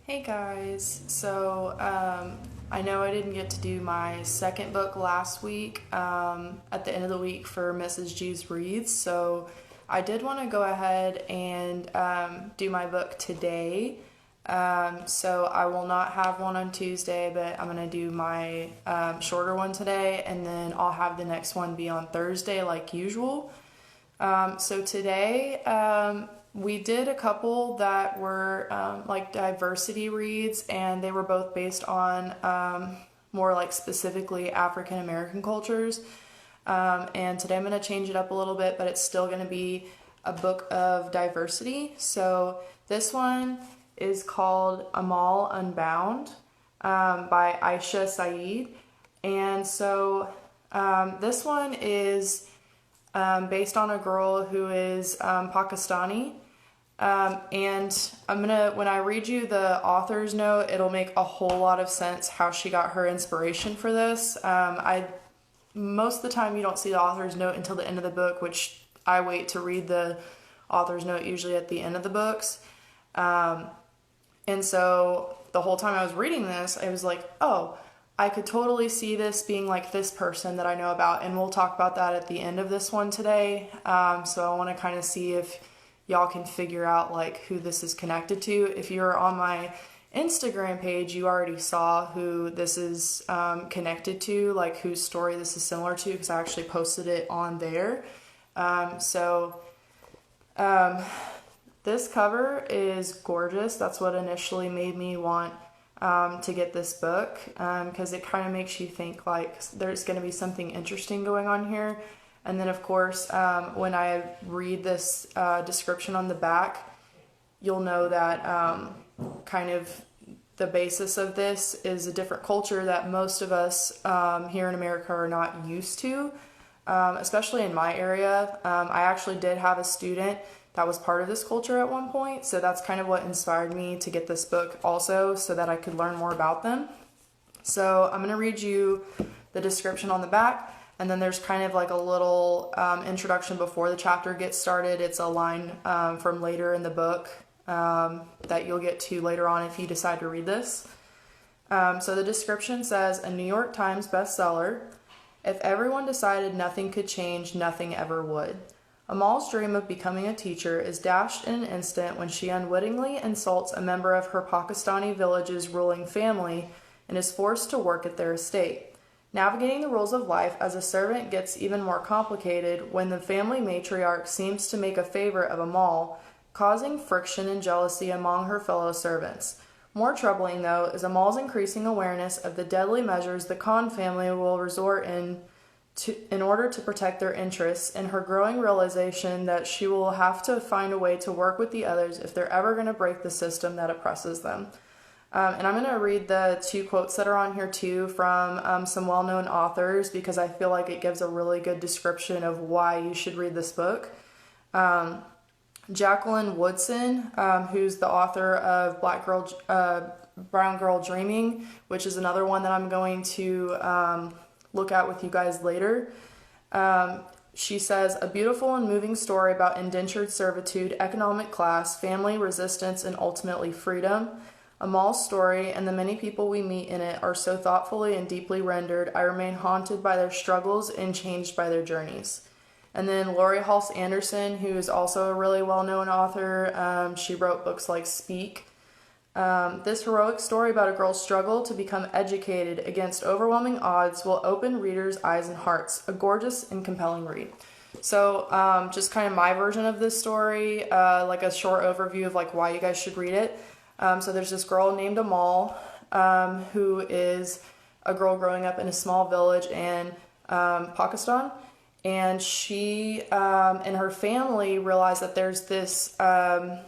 Hey guys, I know I didn't get to do my second book last week at the end of the week for Mrs. G's Reads, so I did want to go ahead and do my book today. So I will not have one on Tuesday, but I'm going to do my shorter one today, and then I'll have the next one be on Thursday like usual. So today, we did a couple that were like diversity reads, and they were both based on more like specifically African American cultures. And today I'm going to change it up a little bit, but it's still going to be a book of diversity. So this one is called Amal Unbound by Aisha Saeed. And so this one is based on a girl who is Pakistani. And when I read you the author's note, it'll make a whole lot of sense how she got her inspiration for this. Most of the time you don't see the author's note until the end of the book, which I wait to read the author's note usually at the end of the books. And so the whole time I was reading this, I was like, oh, I could totally see this being like this person that I know about, and we'll talk about that at the end of this one today. So I want to kind of see if y'all can figure out like who this is connected to. If you're on my Instagram page, you already saw who this is connected to, like whose story this is similar to, because I actually posted it on there. This cover is gorgeous. That's what initially made me want to get this book, because it kind of makes you think like there's going to be something interesting going on here. And then of course, when I read this description on the back, you'll know that kind of the basis of this is a different culture that most of us here in America are not used to, especially in my area. I actually did have a student that was part of this culture at one point, so that's kind of what inspired me to get this book also, so that I could learn more about them. So I'm going to read you the description on the back, and then there's kind of like a little introduction before the chapter gets started. It's a line from later in the book that you'll get to later on if you decide to read this. So the description says, a New York Times bestseller. If everyone decided nothing could change, nothing ever would. Amal's dream of becoming a teacher is dashed in an instant when she unwittingly insults a member of her Pakistani village's ruling family and is forced to work at their estate. Navigating the rules of life as a servant gets even more complicated when the family matriarch seems to make a favorite of Amal, causing friction and jealousy among her fellow servants. More troubling, though, is Amal's increasing awareness of the deadly measures the Khan family will resort in order to protect their interests, and her growing realization that she will have to find a way to work with the others if they're ever going to break the system that oppresses them. And I'm going to read the two quotes that are on here too from some well-known authors, because I feel like it gives a really good description of why you should read this book. Jacqueline Woodson, who's the author of Brown Girl Dreaming, which is another one that I'm going to look at with you guys later. She says, a beautiful and moving story about indentured servitude, economic class, family resistance, and ultimately freedom. Amal's story and the many people we meet in it are so thoughtfully and deeply rendered, I remain haunted by their struggles and changed by their journeys. And then Laurie Halse Anderson, who is also a really well-known author, she wrote books like Speak. This heroic story about a girl's struggle to become educated against overwhelming odds will open readers' eyes and hearts. A gorgeous and compelling read. So just kind of my version of this story, like a short overview of like why you guys should read it. So there's this girl named Amal, who is a girl growing up in a small village in Pakistan. And she and her family realize that there's this kind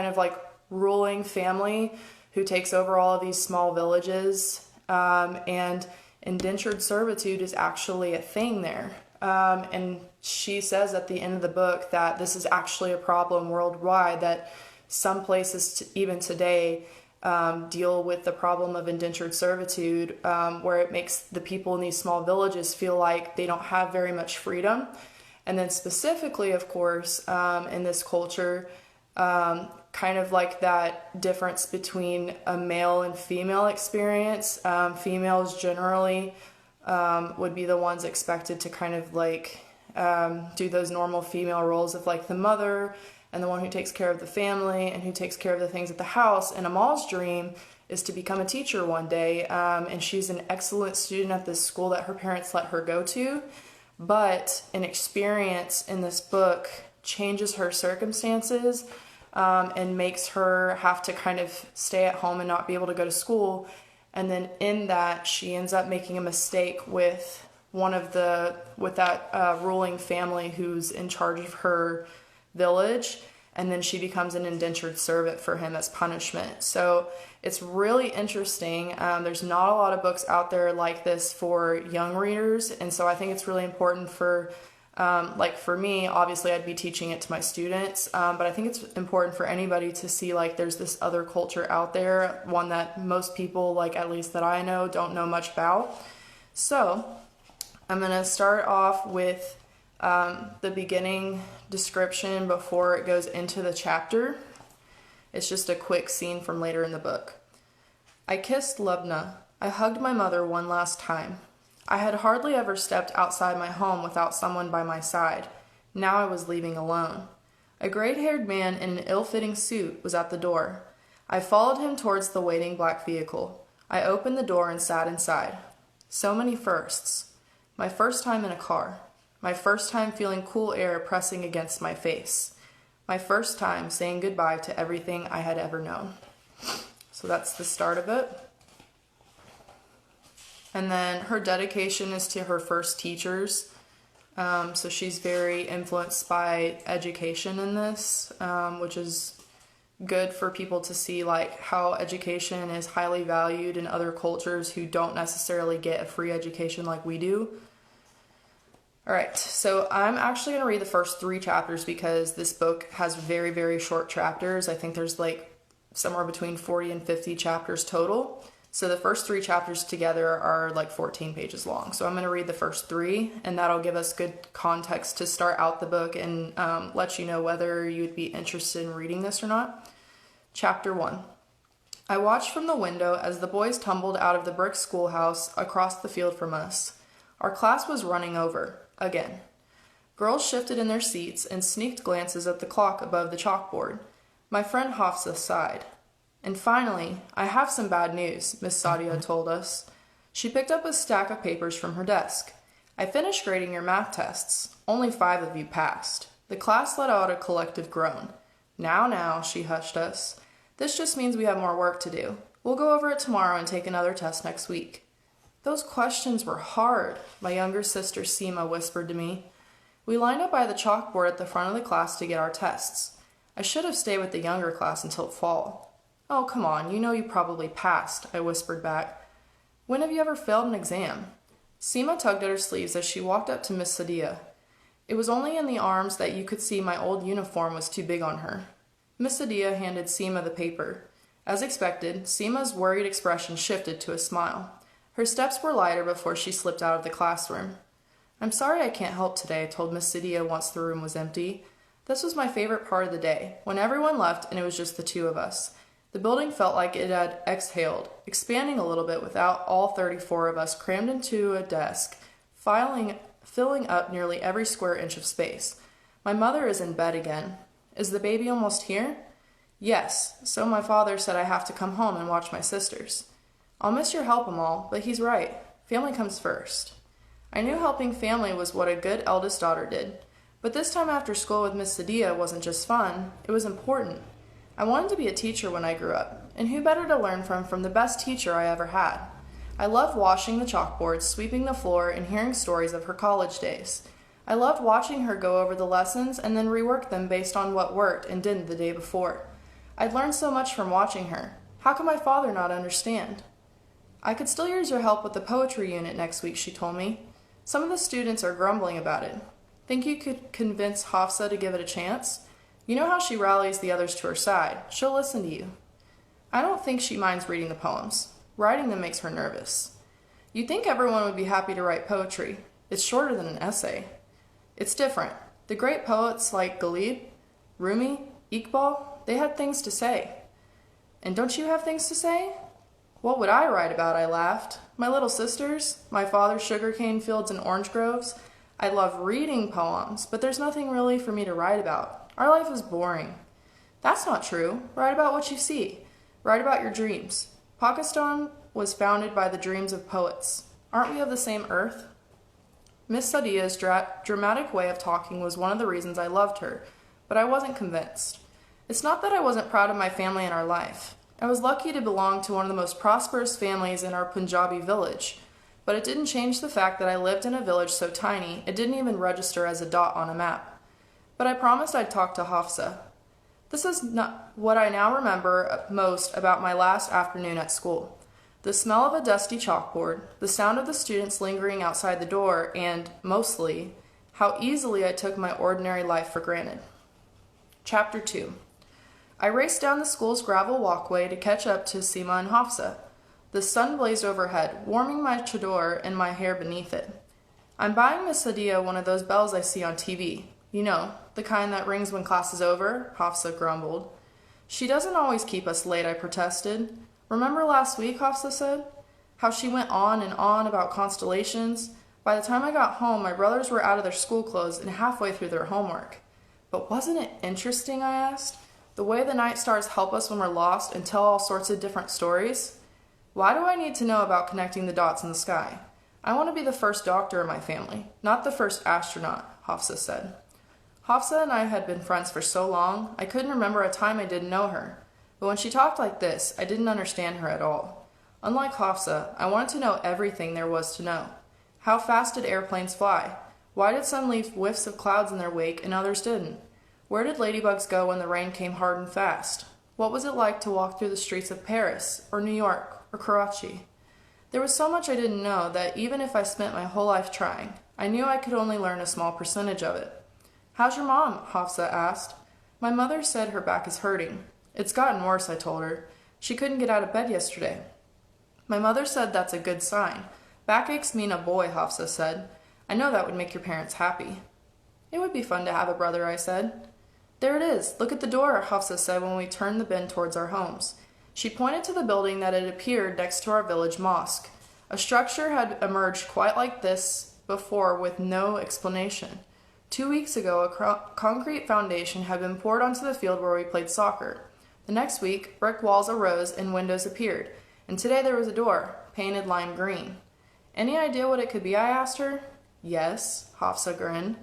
of like ruling family who takes over all of these small villages, and indentured servitude is actually a thing there. And she says at the end of the book that this is actually a problem worldwide, that some places even today deal with the problem of indentured servitude, where it makes the people in these small villages feel like they don't have very much freedom. And then specifically, of course, in this culture, kind of like that difference between a male and female experience. Females generally would be the ones expected to kind of like do those normal female roles of like the mother and the one who takes care of the family and who takes care of the things at the house. And Amal's dream is to become a teacher one day, and she's an excellent student at this school that her parents let her go to, but an experience in this book changes her circumstances and makes her have to kind of stay at home and not be able to go to school. And then in that, she ends up making a mistake with that ruling family who's in charge of her village, and then she becomes an indentured servant for him as punishment. So it's really interesting. There's not a lot of books out there like this for young readers, and so I think it's really important for like for me, obviously I'd be teaching it to my students, but I think it's important for anybody to see like there's this other culture out there, one that most people, like at least that I know, don't know much about. So I'm going to start off with the beginning description before it goes into the chapter. It's just a quick scene from later in the book. I kissed Lubna. I hugged my mother one last time. I had hardly ever stepped outside my home without someone by my side. Now I was leaving alone. A gray-haired man in an ill-fitting suit was at the door. I followed him towards the waiting black vehicle. I opened the door and sat inside. So many firsts. My first time in a car. My first time feeling cool air pressing against my face. My first time saying goodbye to everything I had ever known. So that's the start of it. And then her dedication is to her first teachers. So she's very influenced by education in this, which is good for people to see like how education is highly valued in other cultures who don't necessarily get a free education like we do. All right, so I'm actually going to read the first 3 chapters because this book has very, very short chapters. I think there's like somewhere between 40 and 50 chapters total. So the first 3 chapters together are like 14 pages long. So I'm going to read the first 3, and that'll give us good context to start out the book and let you know whether you'd be interested in reading this or not. Chapter 1. I watched from the window as the boys tumbled out of the brick schoolhouse across the field from us. Our class was running over. Again. Girls shifted in their seats and sneaked glances at the clock above the chalkboard. My friend Hafsa sighed. And finally, I have some bad news, Miss Sadia told us. She picked up a stack of papers from her desk. I finished grading your math tests. Only 5 of you passed. The class let out a collective groan. Now, she hushed us. This just means we have more work to do. We'll go over it tomorrow and take another test next week. Those questions were hard, my younger sister Seema whispered to me. We lined up by the chalkboard at the front of the class to get our tests. I should have stayed with the younger class until fall. Oh, come on, you know you probably passed, I whispered back. When have you ever failed an exam? Seema tugged at her sleeves as she walked up to Miss Sadia. It was only in the arms that you could see my old uniform was too big on her. Miss Sadia handed Seema the paper. As expected, Seema's worried expression shifted to a smile. Her steps were lighter before she slipped out of the classroom. I'm sorry I can't help today, I told Miss Sadia once the room was empty. This was my favorite part of the day, when everyone left and it was just the 2 of us. The building felt like it had exhaled, expanding a little bit without all 34 of us crammed into a desk, filling up nearly every square inch of space. My mother is in bed again. Is the baby almost here? Yes, so my father said I have to come home and watch my sisters. I'll miss your help, Amal, but he's right. Family comes first. I knew helping family was what a good eldest daughter did. But this time after school with Miss Sadia wasn't just fun, it was important. I wanted to be a teacher when I grew up, and who better to learn from the best teacher I ever had. I loved washing the chalkboards, sweeping the floor, and hearing stories of her college days. I loved watching her go over the lessons and then rework them based on what worked and didn't the day before. I'd learned so much from watching her. How could my father not understand? I could still use your help with the poetry unit next week, she told me. Some of the students are grumbling about it. Think you could convince Hafsa to give it a chance? You know how she rallies the others to her side. She'll listen to you. I don't think she minds reading the poems. Writing them makes her nervous. You'd think everyone would be happy to write poetry. It's shorter than an essay. It's different. The great poets like Ghalib, Rumi, Iqbal, They had things to say. And don't you have things to say? What would I write about? I laughed. My little sisters? My father's sugarcane fields and orange groves? I love reading poems, but there's nothing really for me to write about. Our life is boring. That's not true. Write about what you see. Write about your dreams. Pakistan was founded by the dreams of poets. Aren't we of the same earth? Miss Sadia's dramatic way of talking was one of the reasons I loved her, but I wasn't convinced. It's not that I wasn't proud of my family and our life. I was lucky to belong to one of the most prosperous families in our Punjabi village, but it didn't change the fact that I lived in a village so tiny it didn't even register as a dot on a map. But I promised I'd talk to Hafsa. This is not what I now remember most about my last afternoon at school. The smell of a dusty chalkboard, the sound of the students lingering outside the door, and, mostly, how easily I took my ordinary life for granted. Chapter 2. I raced down the school's gravel walkway to catch up to Seema and Hafsa. The sun blazed overhead, warming my chador and my hair beneath it. I'm buying Miss Sadia one of those bells I see on TV. You know, the kind that rings when class is over, Hafsa grumbled. She doesn't always keep us late, I protested. Remember last week, Hafsa said? How she went on and on about constellations? By the time I got home, my brothers were out of their school clothes and halfway through their homework. But wasn't it interesting, I asked? The way the night stars help us when we're lost and tell all sorts of different stories? Why do I need to know about connecting the dots in the sky? I want to be the first doctor in my family, not the first astronaut, Hafsa said. Hafsa and I had been friends for so long, I couldn't remember a time I didn't know her. But when she talked like this, I didn't understand her at all. Unlike Hafsa, I wanted to know everything there was to know. How fast did airplanes fly? Why did some leave whiffs of clouds in their wake and others didn't? Where did ladybugs go when the rain came hard and fast? What was it like to walk through the streets of Paris, or New York, or Karachi? There was so much I didn't know that even if I spent my whole life trying, I knew I could only learn a small percentage of it. How's your mom? Hafsa asked. My mother said her back is hurting. It's gotten worse, I told her. She couldn't get out of bed yesterday. My mother said that's a good sign. Backaches mean a boy, Hafsa said. I know that would make your parents happy. It would be fun to have a brother, I said. There it is. Look at the door, Hafsa said when we turned the bend towards our homes. She pointed to the building that had appeared next to our village mosque. A structure had emerged quite like this before with no explanation. 2 weeks ago, a concrete foundation had been poured onto the field where we played soccer. The next week, brick walls arose and windows appeared, and today there was a door, painted lime green. Any idea what it could be, I asked her. Yes, Hafsa grinned.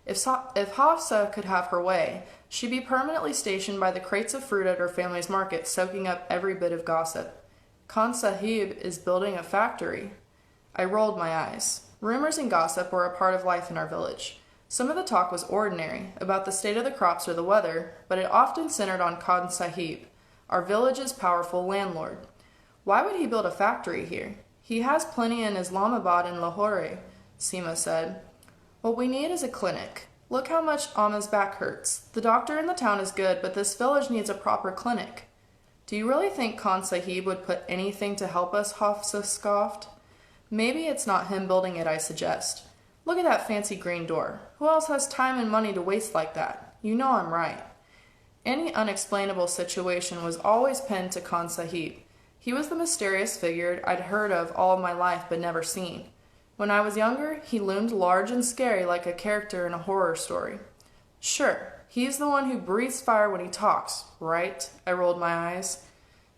If Hafsa could have her way, she'd be permanently stationed by the crates of fruit at her family's market, soaking up every bit of gossip. Khan Sahib is building a factory. I rolled my eyes. Rumors and gossip were a part of life in our village. Some of the talk was ordinary, about the state of the crops or the weather, but it often centered on Khan Sahib, our village's powerful landlord. Why would he build a factory here? He has plenty in Islamabad and Lahore, Seema said. What we need is a clinic. Look how much Amma's back hurts. The doctor in the town is good, but this village needs a proper clinic. Do you really think Khan Sahib would put anything to help us, Hafsa scoffed. Maybe it's not him building it, I suggest. Look at that fancy green door. Who else has time and money to waste like that? You know I'm right. Any unexplainable situation was always pinned to Khan Sahib. He was the mysterious figure I'd heard of all of my life but never seen. When I was younger, he loomed large and scary like a character in a horror story. Sure, he's the one who breathes fire when he talks, right? I rolled my eyes.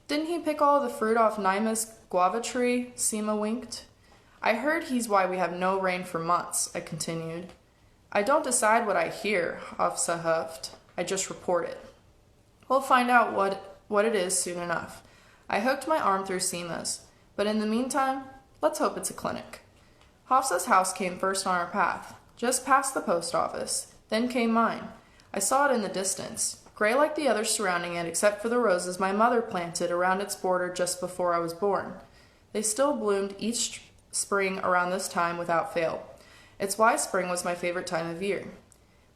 Didn't he pick all of the fruit off Naima's guava tree? Seema winked. I heard he's why we have no rain for months, I continued. I don't decide what I hear, Hafsa huffed. I just report it. We'll find out what it is soon enough. I hooked my arm through Seema's, but in the meantime, let's hope it's a clinic. Hafsa's house came first on our path, just past the post office. Then came mine. I saw it in the distance, gray like the others surrounding it except for the roses my mother planted around its border just before I was born. They still bloomed each spring around this time without fail. It's why spring was my favorite time of year.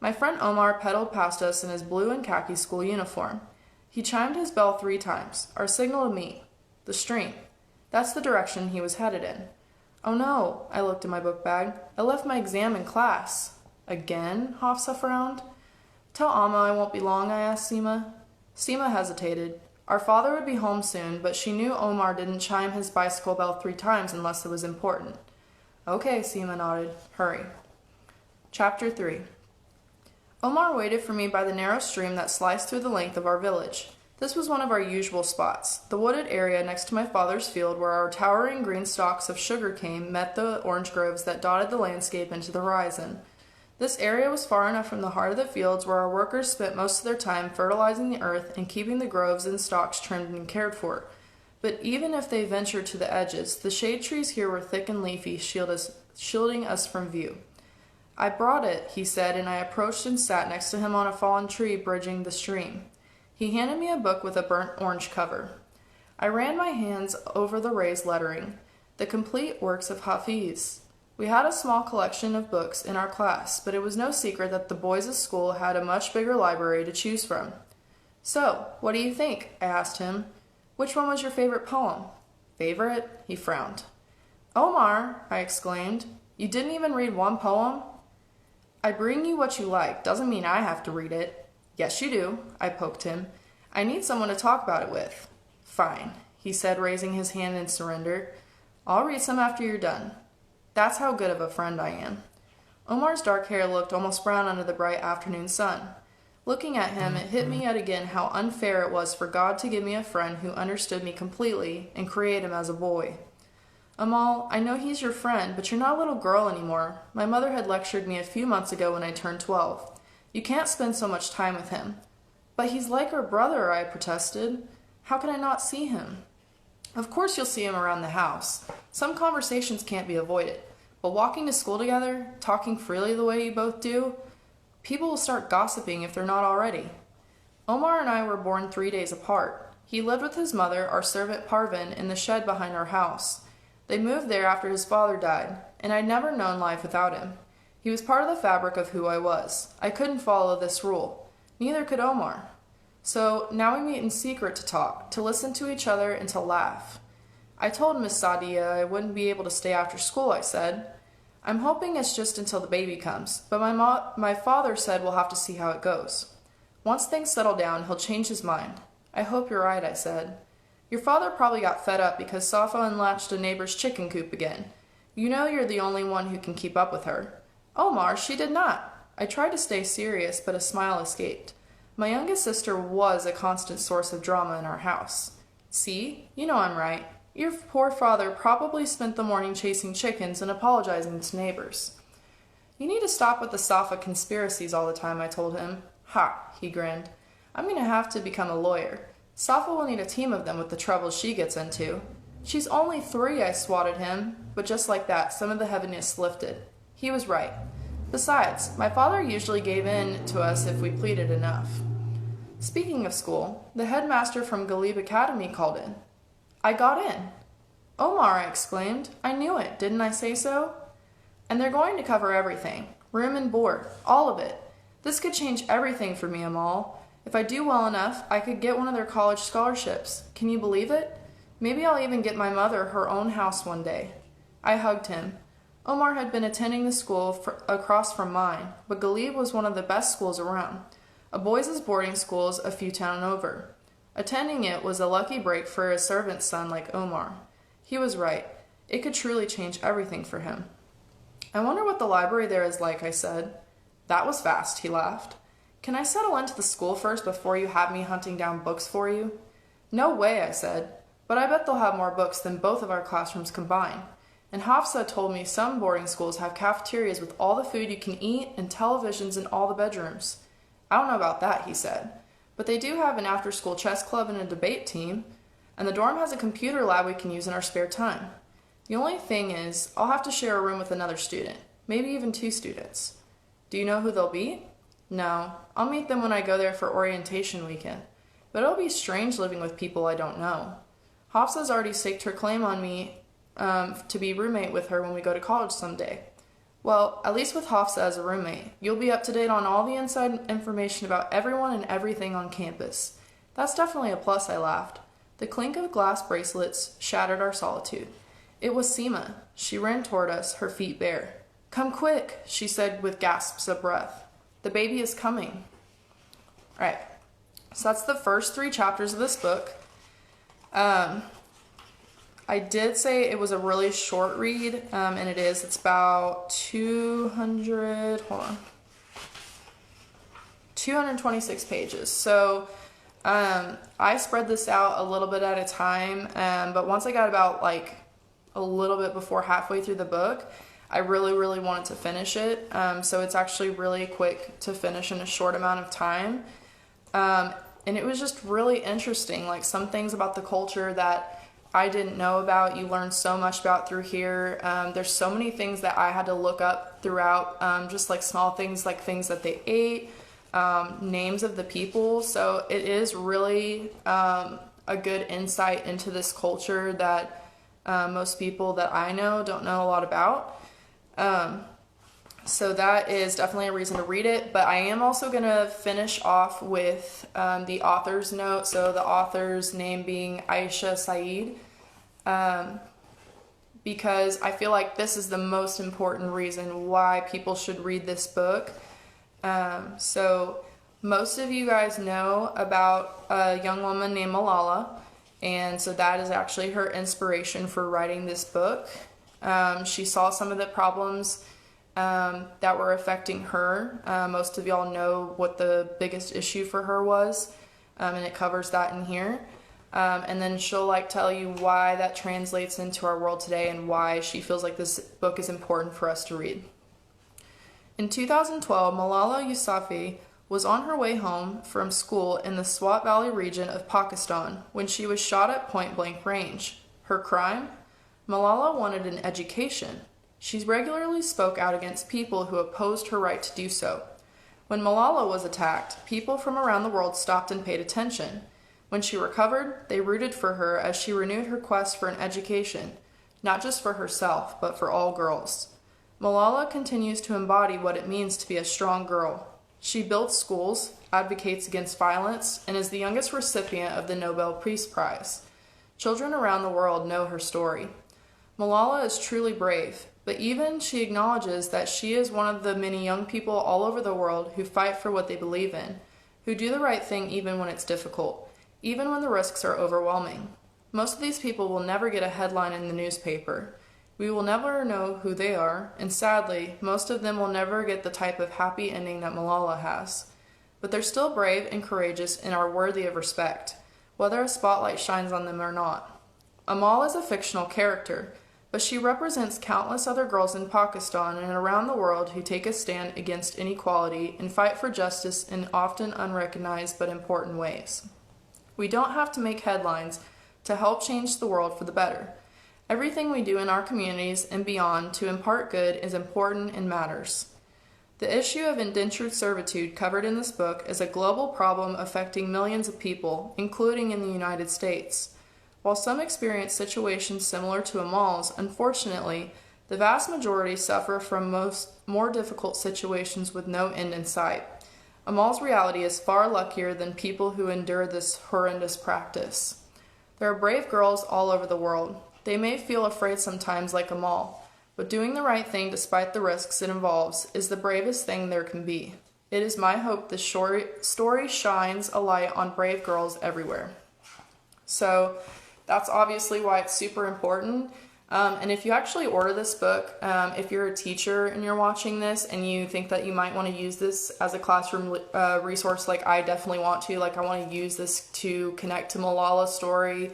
My friend Omar pedaled past us in his blue and khaki school uniform. He chimed his bell 3 times, our signal to meet. The stream. That's the direction he was headed in. Oh no, I looked in my book bag. I left my exam in class. Again? Hafsa frowned. Tell Amma I won't be long, I asked Seema. Seema hesitated. Our father would be home soon, but she knew Omar didn't chime his bicycle bell 3 times unless it was important. Okay, Seema nodded. Hurry. Chapter 3. Omar waited for me by the narrow stream that sliced through the length of our village. This was one of our usual spots, the wooded area next to my father's field where our towering green stalks of sugar cane met the orange groves that dotted the landscape into the horizon. This area was far enough from the heart of the fields where our workers spent most of their time fertilizing the earth and keeping the groves and stalks trimmed and cared for. But even if they ventured to the edges, the shade trees here were thick and leafy, shielding us from view. I brought it, he said, and I approached and sat next to him on a fallen tree bridging the stream. He handed me a book with a burnt orange cover. I ran my hands over the raised lettering, the complete works of Hafiz. We had a small collection of books in our class, but it was no secret that the boys at school had a much bigger library to choose from. So, what do you think? I asked him. Which one was your favorite poem? Favorite? He frowned. Omar, I exclaimed, you didn't even read one poem? I bring you what you like, doesn't mean I have to read it. Yes, you do, I poked him. I need someone to talk about it with. Fine, he said, raising his hand in surrender. I'll read some after you're done. That's how good of a friend I am. Omar's dark hair looked almost brown under the bright afternoon sun. Looking at him, it hit me yet again how unfair it was for God to give me a friend who understood me completely and create him as a boy. Amal, I know he's your friend, but you're not a little girl anymore. My mother had lectured me a few months ago when I turned 12. You can't spend so much time with him. But he's like her brother, I protested. How can I not see him? Of course you'll see him around the house. Some conversations can't be avoided. But walking to school together, talking freely the way you both do, people will start gossiping if they're not already. Omar and I were born 3 days apart. He lived with his mother, our servant Parvin, in the shed behind our house. They moved there after his father died, and I'd never known life without him. He was part of the fabric of who I was. I couldn't follow this rule. Neither could Omar. So now we meet in secret to talk, to listen to each other, and to laugh. I told Miss Sadia I wouldn't be able to stay after school, I said. I'm hoping it's just until the baby comes, but my father said we'll have to see how it goes. Once things settle down, he'll change his mind. I hope you're right, I said. Your father probably got fed up because Safa unlatched a neighbor's chicken coop again. You know you're the only one who can keep up with her. Omar, she did not. I tried to stay serious, but a smile escaped. My youngest sister was a constant source of drama in our house. See? You know I'm right. Your poor father probably spent the morning chasing chickens and apologizing to neighbors. You need to stop with the Safa conspiracies all the time, I told him. Ha, he grinned. I'm going to have to become a lawyer. Safa will need a team of them with the troubles she gets into. She's only 3, I swatted him, but just like that, some of the heaviness lifted. He was right. Besides, my father usually gave in to us if we pleaded enough. Speaking of school, the headmaster from Galib Academy called in. I got in. Omar, I exclaimed. I knew it. Didn't I say so? And they're going to cover everything. Room and board. All of it. This could change everything for me, Amal. If I do well enough, I could get one of their college scholarships. Can you believe it? Maybe I'll even get my mother her own house one day. I hugged him. Omar had been attending the school across from mine, but Galib was one of the best schools around. A boys' boarding school a few towns over. Attending it was a lucky break for a servant's son like Omar. He was right. It could truly change everything for him. I wonder what the library there is like, I said. That was fast, he laughed. Can I settle into the school first before you have me hunting down books for you? No way, I said. But I bet they'll have more books than both of our classrooms combined. And Hafsa told me some boarding schools have cafeterias with all the food you can eat and televisions in all the bedrooms. I don't know about that, he said. But they do have an after-school chess club and a debate team. And the dorm has a computer lab we can use in our spare time. The only thing is, I'll have to share a room with another student. Maybe even 2 students. Do you know who they'll be? No. I'll meet them when I go there for orientation weekend. But it'll be strange living with people I don't know. Hafsa's already staked her claim on me to be roommate with her when we go to college someday. Well, at least with Hafsa as a roommate, you'll be up to date on all the inside information about everyone and everything on campus. That's definitely a plus, I laughed. The clink of glass bracelets shattered our solitude. It was Seema. She ran toward us, her feet bare. Come quick, she said with gasps of breath. The baby is coming. All right. So that's the first 3 chapters of this book. I did say it was a really short read, and it is. It's about 226 pages. So I spread this out a little bit at a time, but once I got about like a little bit before halfway through the book, I really, really wanted to finish it. So it's actually really quick to finish in a short amount of time. And it was just really interesting, like some things about the culture that I didn't know about, you learn so much about through here. There's so many things that I had to look up throughout, just like small things, like things that they ate, names of the people. So it is really a good insight into this culture that most people that I know don't know a lot about. So that is definitely a reason to read it, but I am also going to finish off with the author's note. So the author's name being Aisha Saeed, because I feel like this is the most important reason why people should read this book. So most of you guys know about a young woman named Malala, and so that is actually her inspiration for writing this book. She saw some of the problems that were affecting her. Most of y'all know what the biggest issue for her was, and it covers that in here. And then she'll tell you why that translates into our world today and why she feels like this book is important for us to read. In 2012, Malala Yousafzai was on her way home from school in the Swat Valley region of Pakistan when she was shot at point-blank range. Her crime? Malala wanted an education. She regularly spoke out against people who opposed her right to do so. When Malala was attacked, people from around the world stopped and paid attention. When she recovered, they rooted for her as she renewed her quest for an education, not just for herself, but for all girls. Malala continues to embody what it means to be a strong girl. She builds schools, advocates against violence, and is the youngest recipient of the Nobel Peace Prize. Children around the world know her story. Malala is truly brave, but even she acknowledges that she is one of the many young people all over the world who fight for what they believe in, who do the right thing even when it's difficult, even when the risks are overwhelming. Most of these people will never get a headline in the newspaper. We will never know who they are, and sadly, most of them will never get the type of happy ending that Malala has. But they're still brave and courageous and are worthy of respect, whether a spotlight shines on them or not. Amal is a fictional character, but she represents countless other girls in Pakistan and around the world who take a stand against inequality and fight for justice in often unrecognized but important ways. We don't have to make headlines to help change the world for the better. Everything we do in our communities and beyond to impart good is important and matters. The issue of indentured servitude covered in this book is a global problem affecting millions of people, including in the United States. While some experience situations similar to Amal's, unfortunately, the vast majority suffer from more difficult situations with no end in sight. Amal's reality is far luckier than people who endure this horrendous practice. There are brave girls all over the world. They may feel afraid sometimes like Amal, but doing the right thing despite the risks it involves is the bravest thing there can be. It is my hope this story shines a light on brave girls everywhere. So that's obviously why it's super important. And if you actually order this book, if you're a teacher and you're watching this and you think that you might want to use this as a classroom resource, like I definitely want to, I want to use this to connect to Malala's story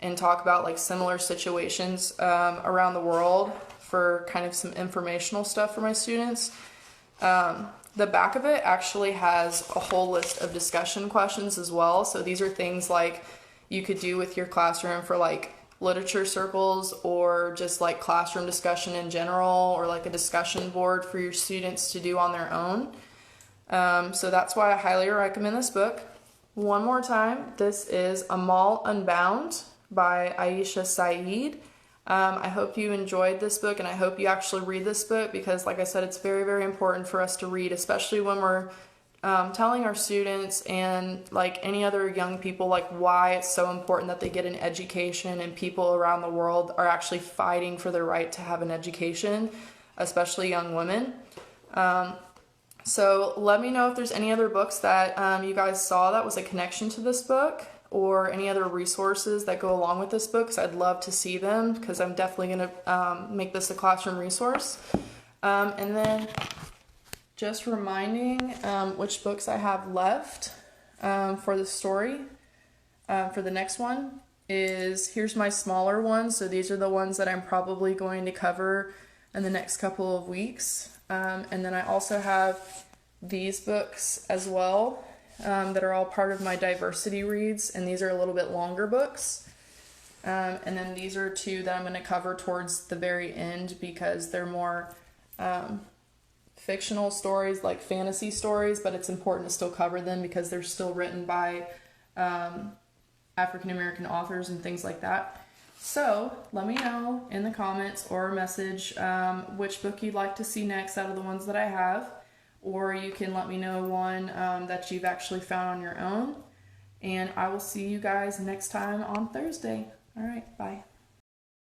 and talk about similar situations around the world for kind of some informational stuff for my students. The back of it actually has a whole list of discussion questions as well. So these are things you could do with your classroom for literature circles or just classroom discussion in general, or a discussion board for your students to do on their own. So that's why I highly recommend this book. One more time, this is Amal Unbound by Aisha Saeed. I hope you enjoyed this book, and I hope you actually read this book because, like I said, it's very, very important for us to read, especially when we're telling our students and any other young people why it's so important that they get an education, and people around the world are actually fighting for their right to have an education, especially young women. So let me know if there's any other books that you guys saw that was a connection to this book, or any other resources that go along with this book, because I'd love to see them, because I'm definitely going to make this a classroom resource. And then just reminding which books I have left for the story. For the next one here's my smaller ones. So these are the ones that I'm probably going to cover in the next couple of weeks. And then I also have these books as well that are all part of my diversity reads, and these are a little bit longer books. And then these are two that I'm going to cover towards the very end, because they're more fictional stories, like fantasy stories, but it's important to still cover them because they're still written by African American authors and things like that. So let me know in the comments or message which book you'd like to see next out of the ones that I have, or you can let me know one that you've actually found on your own. And I will see you guys next time on Thursday. All right, bye.